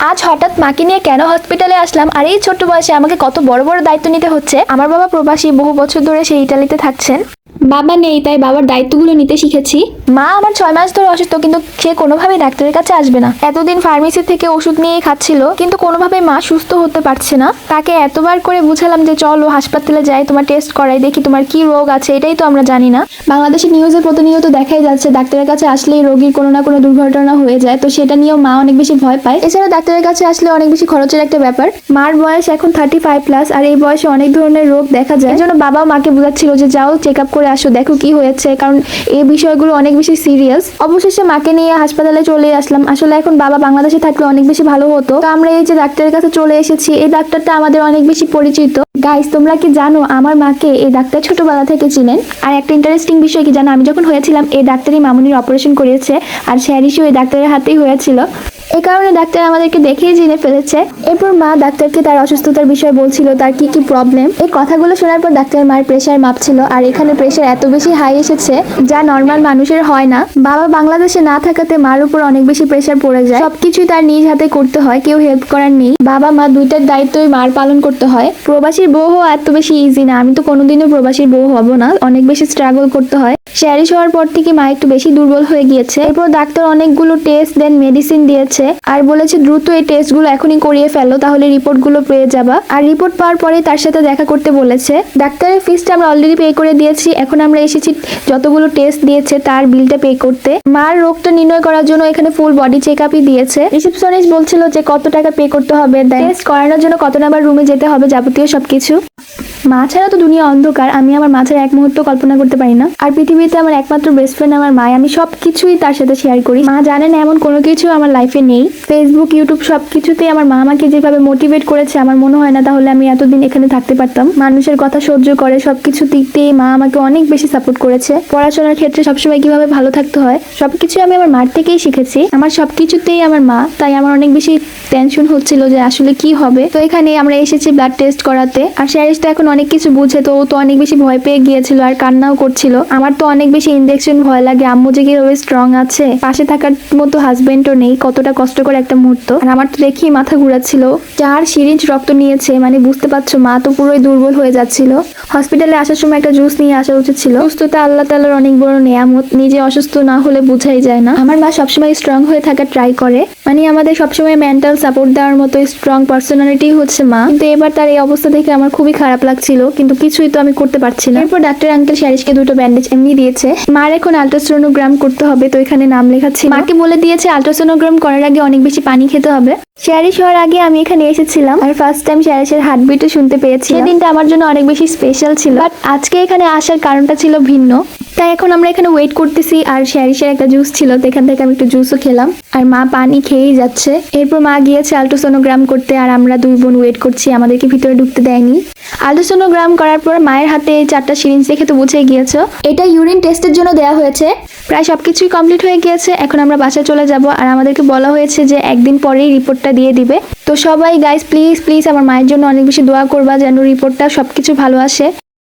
আজ হঠাৎ মাকে নিয়ে কেন হসপিটালে আসলাম, আর এই ছোট্ট বয়সে আমাকে কত বড় বড় দায়িত্ব নিতে হচ্ছে। আমার বাবা প্রবাসী, বহু বছর ধরে সে ইটালিতে থাকছেন। বাবা নেই, তাই বাবার দায়িত্বগুলো নিতে শিখেছি। মা আমার 6 মাস ধরে অসুস্থ, কিন্তু সে কোনোভাবেই ডাক্তারের কাছে আসবে না। এতদিন ফার্মেসি থেকে ওষুধ নিয়েই খাচ্ছিল, কিন্তু কোনোভাবেই মা সুস্থ হতে পারছে না। তাকে এতবার করে বুঝালাম যে চলো হাসপাতালে যাই, তোমার টেস্ট করাই, দেখি তোমার কি রোগ আছে, এটাই তো আমরা জানি না। বাংলাদেশের নিউজে প্রতিনিয়ত দেখাই যাচ্ছে ডাক্তারের কাছে আসলেই রোগীর কোনো না কোনো দুর্ঘটনা হয়ে যায়, তো সেটা নিয়েও মা অনেক বেশি ভয় পায়। এছাড়া ডাক্তারের কাছে আসলে অনেক বেশি খরচের একটা ব্যাপার। মার বয়স এখন 35+, আর এই বয়সে অনেক ধরনের রোগ দেখা যায়। এজন্য বাবা মাকে বোঝাচ্ছিল যে যাও চেক আপ করে আসো, দেখো কি হয়েছে, কারণ এই বিষয়গুলো অনেক বেশি সিরিয়াস। অবশেষে মাকে নিয়ে হাসপাতালে চলে আসলাম। আসলে এখন বাবা বাংলাদেশে থাকলে অনেক বেশি ভালো হতো। তো আমরা এই যে ডাক্তারের কাছে চলে এসেছি, এই ডাক্তারটা আমাদের অনেক বেশি পরিচিত। গাইস, তোমরা কি জানো আমার মাকে এই ডাক্তার ছোটবেলা থেকে চিনেন? আর একটা ইন্টারেস্টিং বিষয় কি জানো, আমি যখন হয়েছিলাম এই ডাক্তারই মামুনির অপারেশন করিয়েছে, আর শ্যারিশও এই ডাক্তারের হাতেই হয়েছিল। এই কারণে ডাক্তার আমাদেরকে দেখেই চিনে ফেলেছে। এরপর মা ডাক্তারকে তার অসুস্থতার বিষয়ে বলছিল, তার কি কি প্রবলেম। এই কথাগুলো শোনার পর ডাক্তার মায়ের প্রেশার মাপছিল, আর এখানে প্রেশার এত বেশি হাই এসেছে যা নর্মাল মানুষের হয় না। বাবা বাংলাদেশে না থাকাতে মার উপর অনেক বেশি প্রেশার পড়ে যায়, সবকিছুই তার নিজ হাতে করতে হয়, কেউ হেল্প করার নেই। বাবা মা দুইটার দায়িত্বই মার পালন করতে হয়। প্রবাসীর বউ হওয়া এত বেশি ইজি না, আমি তো কোনোদিনও প্রবাসীর বউ হব না, অনেক বেশি স্ট্রাগল করতে হয়। শ্যারিশ হওয়ার পর থেকে মা একটু বেশি দুর্বল হয়ে গিয়েছে। এরপর ডাক্তার অনেকগুলো টেস্ট দেন, মেডিসিন দিয়েছে, আর বলেছে দ্রুত এই টেস্টগুলো এখনই করিয়ে ফেলো, তাহলে রিপোর্টগুলো পেয়ে যাবা। আর রিপোর্ট পাওয়ার পরে তার সাথে দেখা করতে বলেছে। ডাক্তারের ফিসটা আমরা অলরেডি পে করে দিয়েছি, এখন আমরা এসেছি যতগুলো টেস্ট দিয়েছে তার বিলটা পে করতে। মার রোগটা নির্ণয় করার জন্য এখানে ফুল বডি চেক আপই দিয়েছে। রিসেপশনিস্ট বলছিল যে কত টাকা পে করতে হবে, টেস্ট করানোর জন্য কত নাম্বার রুমে যেতে হবে, যাবতীয় সবকিছু। মা ছাড়া তো দুনিয়া অন্ধকার, আমি আমার মা ছাড়া এক মুহূর্ত কল্পনা করতে পারি না। আর পৃথিবীতে আমার একমাত্র বেস্ট ফ্রেন্ড আমার মা, আমি সবকিছুই তার সাথে শেয়ার করি। মা জানেন এমন কোনো কিছু আমার লাইফে নেই। ফেসবুক, ইউটিউব সবকিছুতেই আমার মা আমাকে যেভাবে মোটিভেট করেছে, আমার মনে হয় না তাহলে আমি এতদিন এখানে থাকতে পারতাম। মানুষের কথা সহ্য করে সবকিছু দিকতেই মা আমাকে অনেক বেশি সাপোর্ট করেছে। পড়াশোনার ক্ষেত্রে সবসময় কিভাবে ভালো থাকতে হয় সবকিছু আমি আমার মার থেকেই শিখেছি। আমার সবকিছুতেই আমার মা, তাই আমার অনেক বেশি টেনশন হচ্ছিল যে আসলে কি হবে। তো এখানে আমরা এসেছি ব্লাড টেস্ট করাতে, আর শ্যারিশ তো এখন অনেক কিছু বুঝে, তো ও তো অনেক বেশি ভয় পেয়ে গিয়েছিল আর কান্নাও করছিল। আমার তো অনেক বেশি ইনজেকশন ভয় লাগে, আম্মু যে কিভাবে স্ট্রং আছে, পাশে থাকার মতো হাজবেন্ডও নেই, কতটা কষ্টকর একটা মুহূর্ত। আর আমার তো দেখি মাথা ঘুরাচ্ছিল। 4 সিরিঞ্জ রক্ত নিয়েছে, মানে বুঝতে পারছো মা তো পুরোই দুর্বল হয়ে যাচ্ছিল। হসপিটালে আসার সময় একটা জুস নিয়ে আসা উচিত ছিল। সুস্থতা আল্লাহ তাআলার অনেক বড় নেয়ামত, নিজে অসুস্থ না হলে বোঝাই যায় না। আমার মা সবসময় স্ট্রং হয়ে থাকার ট্রাই করে, মানে আমাদের সবসময় মেন্টাল সাপোর্ট দেওয়ার মতো স্ট্রং পার্সোনালিটি হচ্ছে মা। কিন্তু এবার তার এই অবস্থা দেখে আমার খুবই খারাপ লাগছিল, কিন্তু কিছুই তো আমি করতে পারছি না। এরপর ডাক্তার আঙ্কেল শ্যারিশকে 2টো ব্যান্ডেজ এমনি দিয়েছে। মার এখন আল্ট্রাসোনোগ্রাম করতে হবে, তো এখানে নাম লেখাচ্ছি। মাকে বলে দিয়েছে আল্ট্রাসোনোগ্রাম করার আগে অনেক বেশি পানি খেতে হবে। শ্যারিশ হওয়ার আগে আমি এখানে এসেছিলাম, আর ফার্স্ট টাইম শ্যারিশের হার্টবিটও শুনতে পেয়েছি। সেদিনটা আমার জন্য অনেক বেশি স্পেশাল ছিল, বাট আজকে এখানে আসার কারণটা ছিল ভিন্ন। তাই এখন আমরা এখানে ওয়েট করতেছি, আর শ্যারিশের একটা জুস ছিল, তো এখান থেকে আমি একটু জুসও খেলাম, আর মা পানি খেয়েই যাচ্ছে। এরপর মা গিয়েছে আল্ট্রাসোনোগ্রাম করতে, আর আমরা 2 বোন ওয়েট করছি, আমাদেরকে ভিতরে ঢুকতে দেয়নি। আল্ট্রাসোনোগ্রাম করার পর মায়ের হাতে 4টা সিরিঞ্জ দেখে তো বুঝে গিয়েছো, এটা ইউরিন টেস্টের জন্য দেওয়া হয়েছে। প্রায় সবকিছুই কমপ্লিট হয়ে গিয়েছে, এখন আমরা বাসায় চলে যাব। আর আমাদেরকে বলা হয়েছে যে একদিন পরেই রিপোর্টটা দিয়ে দিবে। তো সবাই গাইস প্লিজ প্লিজ আমার মায়ের জন্য অনেক বেশি দোয়া করবা যেন রিপোর্টটা সবকিছু ভালো আসে।